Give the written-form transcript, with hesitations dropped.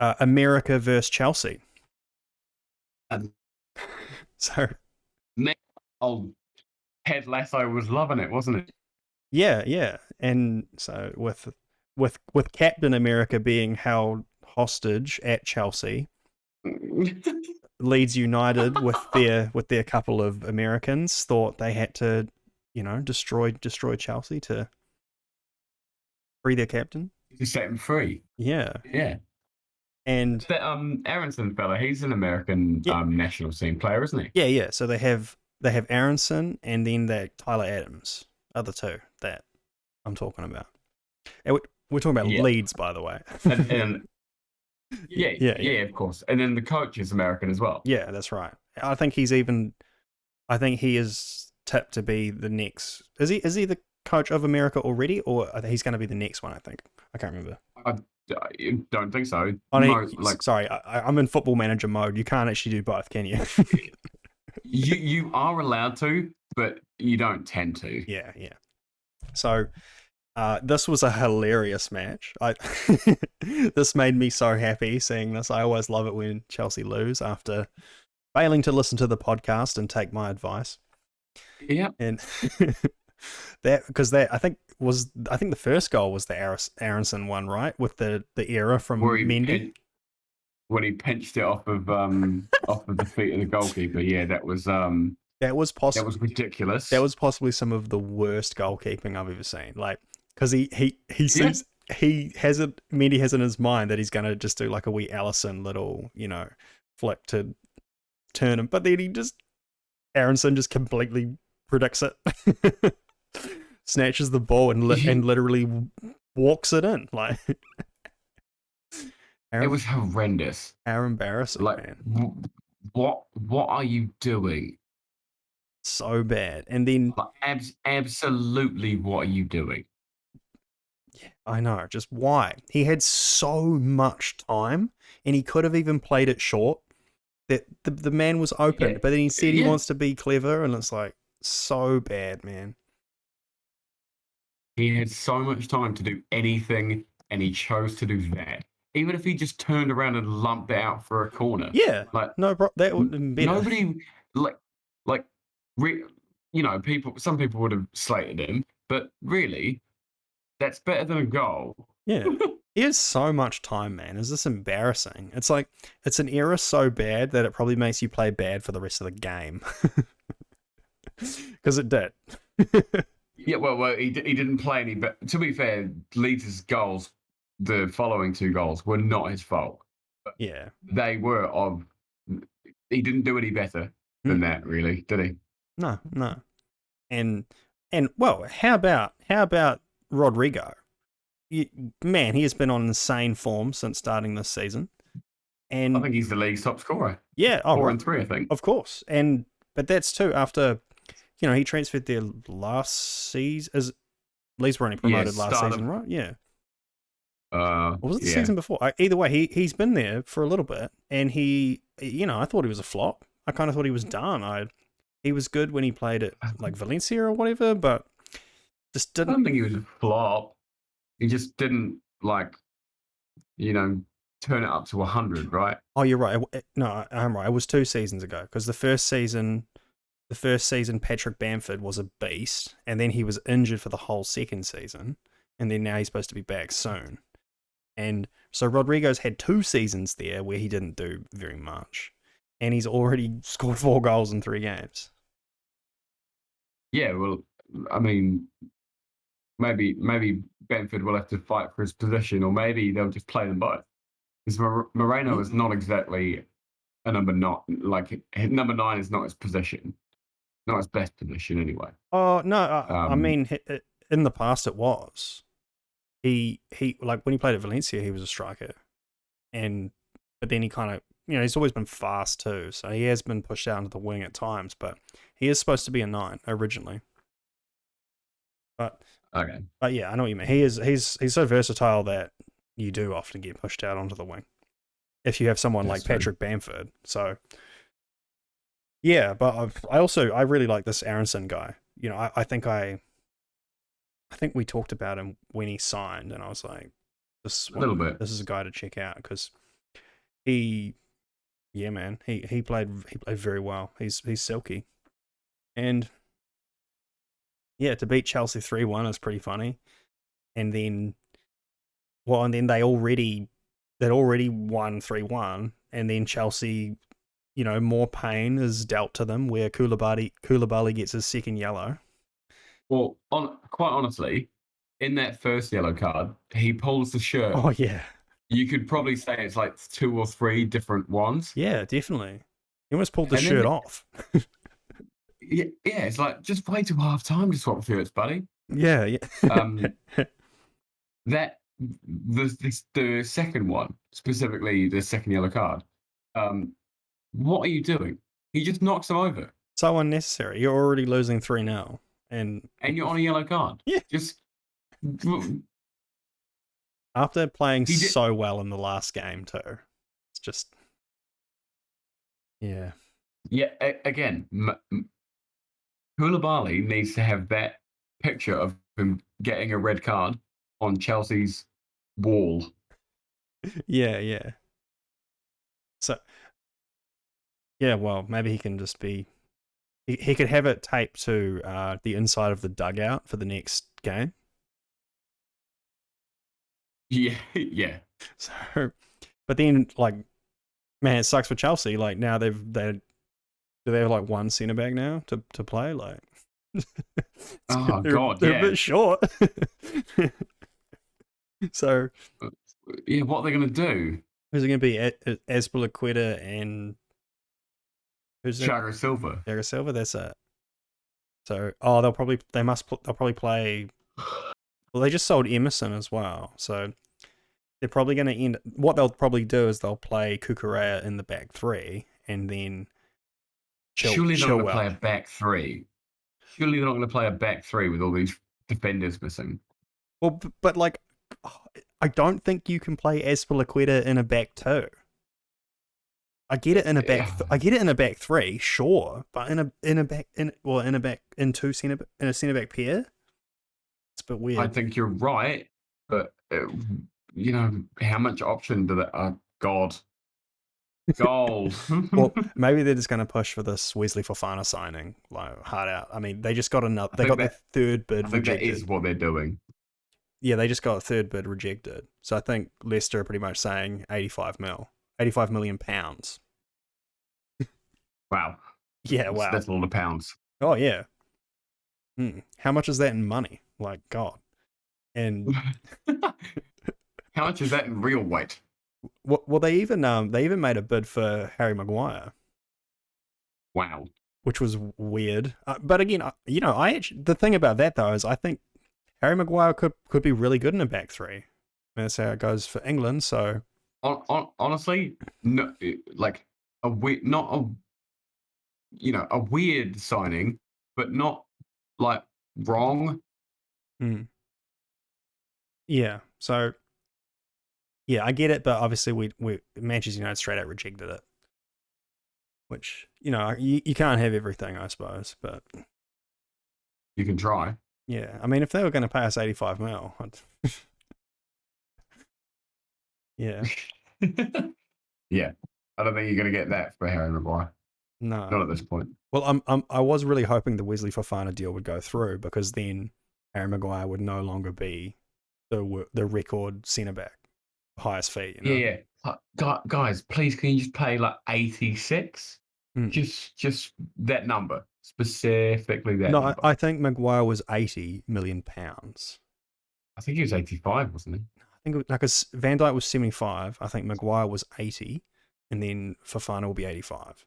America versus Chelsea. And So old Ted Lasso was loving it, wasn't it? yeah, and so with Captain America being held hostage at Chelsea, Leeds United with their couple of Americans thought they had to, destroy Chelsea to free their captain. To set him free. Yeah, Yeah. and That Aaronson fella, he's an American yeah, national team player, isn't he? yeah. So they have Aaronson and then that Tyler Adams, other two that I'm talking about. And we're talking about Yeah. Leeds, by the way. and yeah, of course. And then the coach is American as well. Yeah, that's right. I think he is tipped to be the next. Is he the coach of America already, or he's going to be the next one? I think I can't remember. I don't think so. Sorry, I'm in football manager mode. You can't actually do both, can you? you are allowed to, but you don't tend to. Yeah. So this was a hilarious match. This made me so happy seeing this. I always love it when Chelsea lose after failing to listen to the podcast and take my advice. Yeah, and I think the first goal was the Aaronson one, right, with the error from Mendy. When he pinched it off of the feet of the goalkeeper. Yeah, that was ridiculous. That was possibly some of the worst goalkeeping I've ever seen. Like, because he seems Mendy has in his mind that he's gonna just do like a wee Alisson little flick to turn him, but then Aaronson just completely predicts it, snatches the ball and literally walks it in. Like, it was horrendous. How embarrassing, man. What are you doing? So bad. And then absolutely, what are you doing? Yeah, I know. Just why? He had so much time, and he could have even played it short. That the man was open, but then he said he wants to be clever, and it's like so bad, man. He had so much time to do anything, and he chose to do that. Even if he just turned around and lumped it out for a corner. Yeah, that would have been better. Nobody people. Some people would have slated him, but really, that's better than a goal. Yeah. He has so much time, man. Is this embarrassing? It's like, it's an error so bad that it probably makes you play bad for the rest of the game. Because it did. Yeah, well, he didn't play any, but to be fair, Leeds' goals, the following two goals, were not his fault. Yeah. They were he didn't do any better than that, really, did he? No. And well, how about Rodrigo? Man, he has been on insane form since starting this season. And I think he's the league's top scorer. Yeah, 4 and 3, I think. Of course. But that's too after, he transferred there last season. Leeds were only promoted last season, right? Yeah. Or was it the season before? Either way, he's been there for a little bit, and I thought he was a flop. I kind of thought he was done. He was good when he played at like Valencia or whatever, but just didn't. I don't think he was a flop. He just didn't turn it up to 100, right? Oh, you're right. No, I'm right. It was 2 seasons ago, because the first season Patrick Bamford was a beast, and then he was injured for the whole second season, and then now he's supposed to be back soon. And so Rodrigo's had 2 seasons there where he didn't do very much, and he's already scored 4 goals in 3 games. Yeah, well, I mean, maybe Bamford will have to fight for his position, or maybe they'll just play them both. Because Moreno is not exactly a number 9. Like, number 9 is not his position, not his best position anyway. Oh no, I mean, in the past it was. He like when he played at Valencia, he was a striker, but then he kind of he's always been fast too, so he has been pushed out into the wing at times. But he is supposed to be a 9 originally. But okay, but yeah, I know what you mean. He's so versatile that you do often get pushed out onto the wing if you have someone like Patrick Bamford. So yeah, but I really like this Aaronson guy. I think we talked about him when he signed, and I was like, this is a guy to check out, because Yeah, man, he played very well. He's silky, and yeah, to beat Chelsea 3-1 is pretty funny. And then, they'd already won 3-1, and then Chelsea, more pain is dealt to them where Koulibaly gets his second yellow. Well, quite honestly, in that first yellow card, he pulls the shirt. Oh yeah. You could probably say it's like 2 or 3 different ones. Yeah, definitely. He almost pulled the shirt off. Yeah, it's like, just wait till half time to swap shirts, buddy. Yeah. That the second one, specifically the second yellow card. What are you doing? He just knocks him over. So unnecessary. You're already losing 3-0, and you're on a yellow card. Yeah. Just after playing so well in the last game too. It's just, yeah. Yeah. Again, Koulibaly needs to have that picture of him getting a red card on Chelsea's wall. Yeah. So, yeah, well, maybe he can just be. He could have it taped to the inside of the dugout for the next game. Yeah. So, but then, like, man, it sucks for Chelsea. Like, now do they have like one centre back now to play? Like, oh god, they're a bit short. So, yeah, what are they going to do? Who's it going to be? Azpilicueta and who's Thiago Silva. Thiago Silva. That's it. So, they'll probably play. Well, they just sold Emerson as well, so they're probably going to end. What they'll probably do is they'll play Cucurella in the back three, and then surely they're not going to play a back three. Surely they're not going to play a back three with all these defenders missing. Well, but like, I don't think you can play Azpilicueta in a back two. I get it in a back. I get it in a back three, sure, but in a centre back pair. It's a bit weird. I think you're right, but how much option do that? God. Well, maybe they're just going to push for this Wesley Fofana signing, like hard out. I mean, they just got another. They got their third bid rejected. That is what they're doing. Yeah, they just got a third bid rejected. So I think Leicester are pretty much saying 85 million pounds. Wow. Yeah, wow. That's a lot of pounds. Oh yeah. How much is that in money? Like, God. And how much is that in real weight? Well, they even made a bid for Harry Maguire. Wow. Which was weird. But again, the thing about that though is I think Harry Maguire could be really good in a back three. I mean, that's how it goes for England. So honestly, no, like a weird signing, but not like wrong. Yeah. So yeah, I get it, but obviously we Manchester United straight out rejected it. Which, you can't have everything, I suppose, but you can try. Yeah, I mean, if they were going to pay us 85 mil, yeah. Yeah, I don't think you're going to get that for Harry Maguire. No, not at this point. Well, I was really hoping the Wesley Fofana deal would go through, because then Harry Maguire would no longer be the record centre back, highest fee. Yeah. Guys, please, can you just pay like 86? Just that number, specifically that. No, number. I think Maguire was 80 million pounds. I think he was 85, wasn't he? I think because Van Dijk was 75. I think Maguire was 80, and then Fofana will be 85.